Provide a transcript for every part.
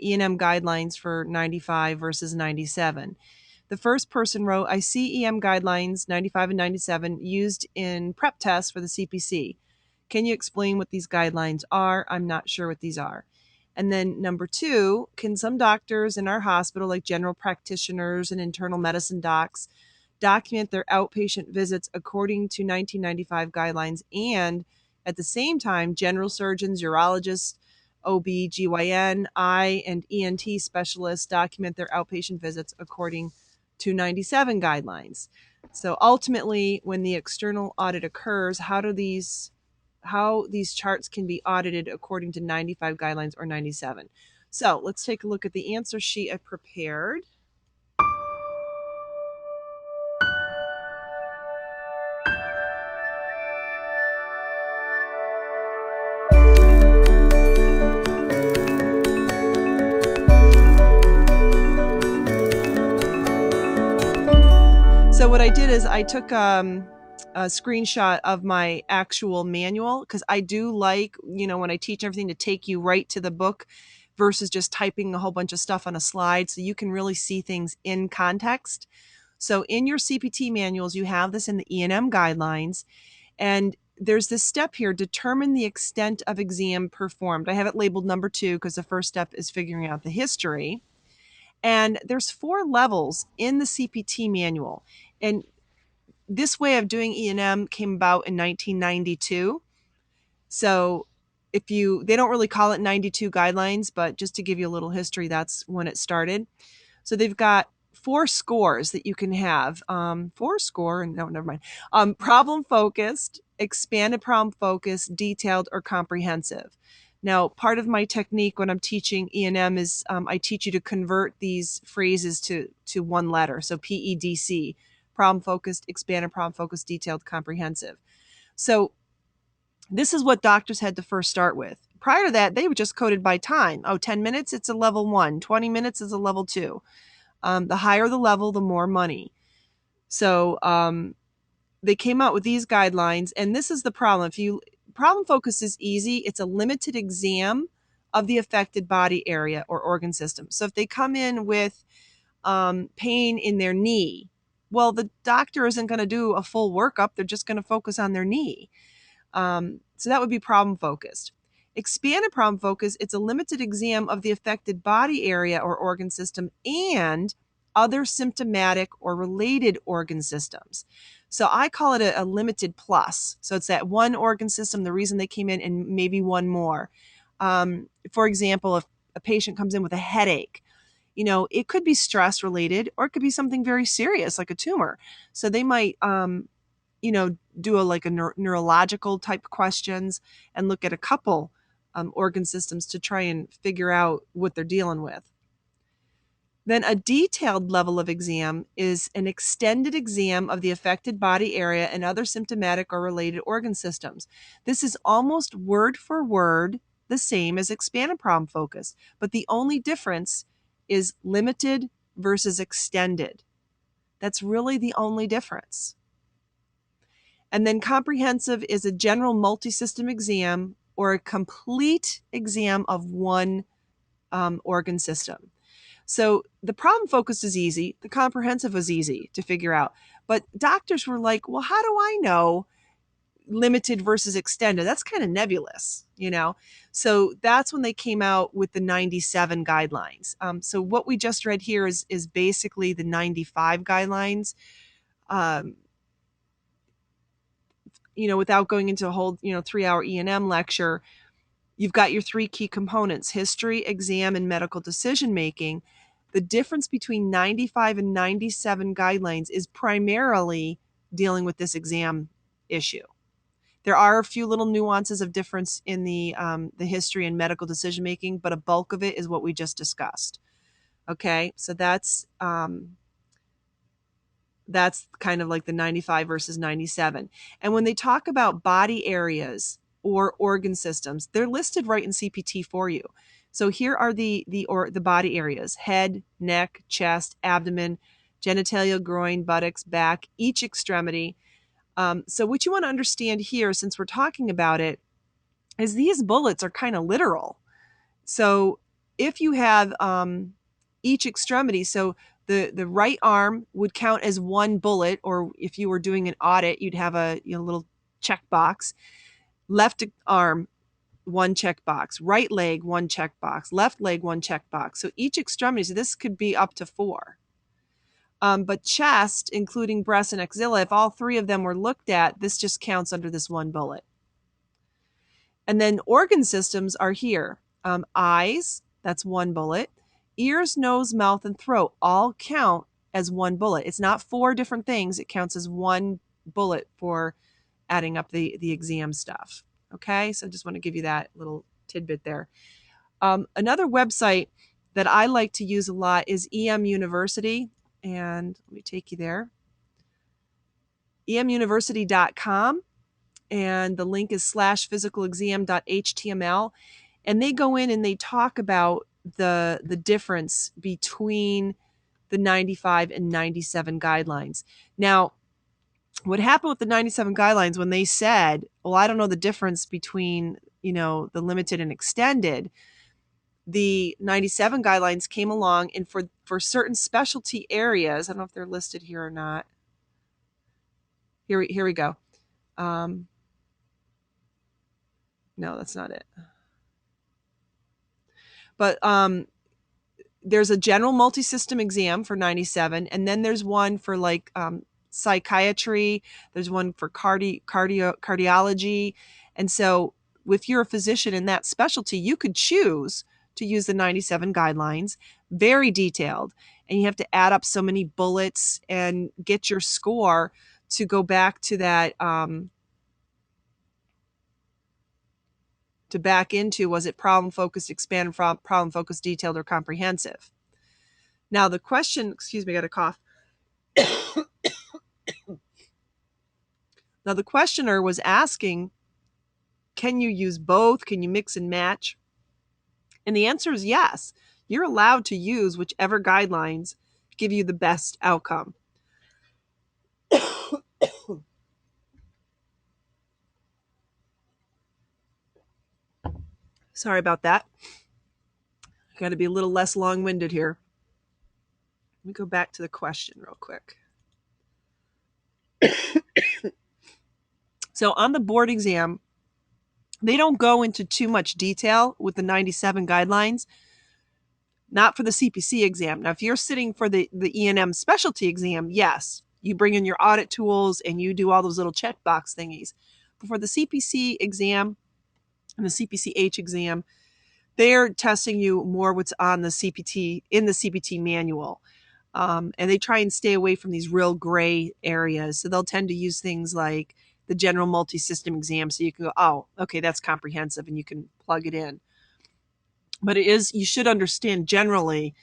E&M guidelines for 95 versus 97. The first person wrote, I see EM guidelines 95 and 97 used in prep tests for the CPC. Can you explain what these guidelines are? I'm not sure what these are. And then number 2, can some doctors in our hospital, like general practitioners and internal medicine docs, document their outpatient visits according to 1995 guidelines, and at the same time, general surgeons, urologists, OBGYN, eye and ENT specialists document their outpatient visits according to 97 guidelines. So ultimately, when the external audit occurs, how these charts can be audited according to 95 guidelines or 97. So let's take a look at the answer sheet I prepared. So what I did is I took a screenshot of my actual manual, because I do like, when I teach everything, to take you right to the book versus just typing a whole bunch of stuff on a slide, so you can really see things in context. So in your CPT manuals, you have this in the E&M guidelines, and there's this step here, determine the extent of exam performed. I have it labeled number 2 because the first step is figuring out the history. And there's 4 levels in the CPT manual. And this way of doing E&M came about in 1992. So they don't really call it 92 guidelines, but just to give you a little history, that's when it started. So they've got 4 scores that you can have. 4 score, no, never mind. Problem focused, expanded problem focused, detailed, or comprehensive. Now, part of my technique when I'm teaching E&M is I teach you to convert these phrases to one letter. So PEDC, problem focused, expanded problem focused, detailed, comprehensive. So this is what doctors had to first start with. Prior to that, they were just coded by time. 10 minutes, it's a level 1. 20 minutes is a level 2. The higher the level, the more money. So they came out with these guidelines, and this is the problem. Problem focus is easy. It's a limited exam of the affected body area or organ system. So if they come in with pain in their knee, well, the doctor isn't going to do a full workup. They're just going to focus on their knee. So that would be problem focused. Expanded problem focus, it's a limited exam of the affected body area or organ system and other symptomatic or related organ systems. So I call it a limited plus. So it's that one organ system, the reason they came in, and maybe one more. For example, if a patient comes in with a headache, it could be stress related, or it could be something very serious like a tumor. So they might do a neurological type questions and look at a couple organ systems to try and figure out what they're dealing with. Then a detailed level of exam is an extended exam of the affected body area and other symptomatic or related organ systems. This is almost word for word the same as expanded problem focus, but the only difference is limited versus extended. That's really the only difference. And then comprehensive is a general multisystem exam or a complete exam of one organ system. So the problem focused is easy. The comprehensive was easy to figure out. But doctors were like, well, how do I know limited versus extended? That's kind of nebulous, So that's when they came out with the 97 guidelines. So what we just read here is basically the 95 guidelines. Without going into a whole, 3-hour E&M lecture, you've got your 3 key components: history, exam, and medical decision-making. The difference between 95 and 97 guidelines is primarily dealing with this exam issue. There are a few little nuances of difference in the history and medical decision-making, but a bulk of it is what we just discussed. Okay, so that's kind of like the 95 versus 97. And when they talk about body areas or organ systems, they're listed right in CPT for you. So here are the body areas: head, neck, chest, abdomen, genitalia, groin, buttocks, back, each extremity. So what you want to understand here, since we're talking about it, is these bullets are kind of literal. So if you have each extremity, so the right arm would count as one bullet, or if you were doing an audit, you'd have a little checkbox. Left arm, one checkbox. Right leg, one checkbox. Left leg, one checkbox. So each extremity, so this could be up to 4. But chest, including breast and axilla, if all 3 of them were looked at, this just counts under this one bullet. And then organ systems are here. Eyes, that's one bullet. Ears, nose, mouth, and throat all count as one bullet. It's not 4 different things. It counts as one bullet for adding up the exam stuff. Okay, so I just want to give you that little tidbit there. Another website that I like to use a lot is EM University. And let me take you there. emuniversity.com. And the link is /physicalexam.html. And they go in and they talk about the difference between the 95 and 97 guidelines. Now, what happened with the 97 guidelines when they said, well, I don't know the difference between, the limited and extended, the 97 guidelines came along, and for certain specialty areas, I don't know if they're listed here or not. Here we go. No, that's not it. But there's a general multisystem exam for 97, and then there's one for like psychiatry. There's one for cardiology. And so if you're a physician in that specialty, you could choose to use the 97 guidelines, very detailed. And you have to add up so many bullets and get your score to go back to that, to back into, was it problem-focused, expanded, problem-focused, detailed, or comprehensive? Now the question, excuse me, I got a cough. Now the questioner was asking, can you use both? Can you mix and match? And the answer is yes. You're allowed to use whichever guidelines give you the best outcome. Sorry about that. I got to be a little less long-winded here. Let me go back to the question real quick. So on the board exam, they don't go into too much detail with the 97 guidelines, not for the CPC exam. Now, if you're sitting for the E&M specialty exam, yes, you bring in your audit tools and you do all those little checkbox thingies. But for the CPC exam and the CPCH exam, they're testing you more what's on the CPT, in the CPT manual. And they try and stay away from these real gray areas. So they'll tend to use things like the general multi-system exam. So you can go, oh, okay, that's comprehensive, and you can plug it in. But you should understand generally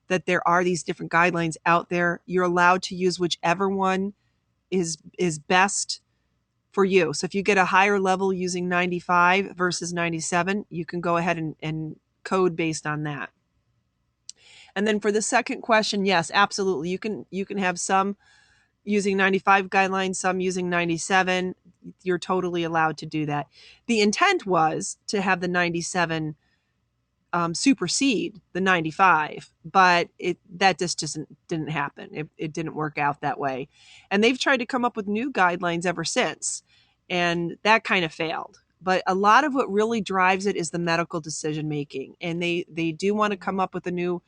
that there are these different guidelines out there. You're allowed to use whichever one is best for you. So if you get a higher level using 95 versus 97, you can go ahead and code based on that. And then for the second question, yes, absolutely. You can have some using 95 guidelines, some using 97. You're totally allowed to do that. The intent was to have the 97 supersede the 95, but that just didn't happen. It didn't work out that way. And they've tried to come up with new guidelines ever since, and that kind of failed. But a lot of what really drives it is the medical decision making, and they do want to come up with a new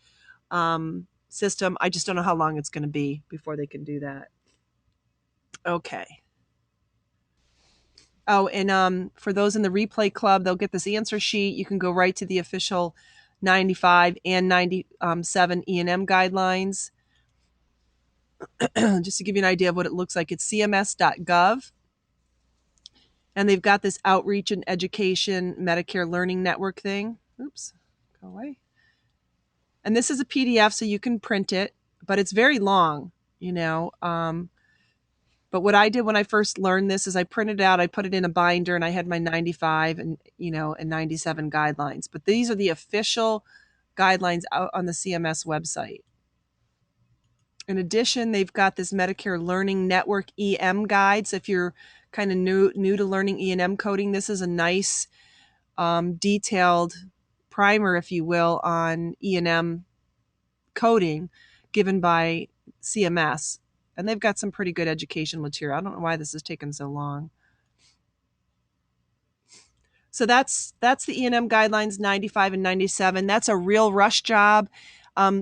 system. I just don't know how long it's going to be before they can do that. Okay. Oh, and for those in the replay club, they'll get this answer sheet. You can go right to the official 95 and 97 E&M guidelines. Just to give you an idea of what it looks like, it's cms.gov. And they've got this outreach and education Medicare Learning Network thing. Oops, go away. And this is a PDF, so you can print it, but it's very long, But what I did when I first learned this is I printed it out, I put it in a binder, and I had my 95 and 97 guidelines. But these are the official guidelines out on the CMS website. In addition, they've got this Medicare Learning Network EM guide. So if you're kind of new to learning E&M coding, this is a nice, detailed primer, if you will, on E&M coding given by CMS. And they've got some pretty good education material. I don't know why this has taken so long. So that's the E&M guidelines 95 and 97. That's a real rush job.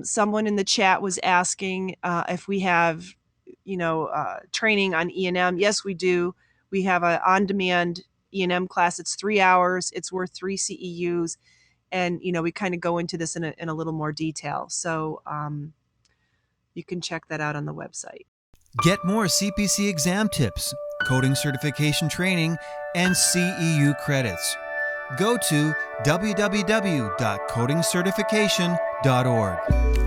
Someone in the chat was asking if we have, training on E&M. Yes, we do. We have an on-demand E&M class. It's 3 hours. It's worth 3 CEUs. And, we kind of go into this in a little more detail. So you can check that out on the website. Get more CPC exam tips, coding certification training, and CEU credits. Go to www.codingcertification.org.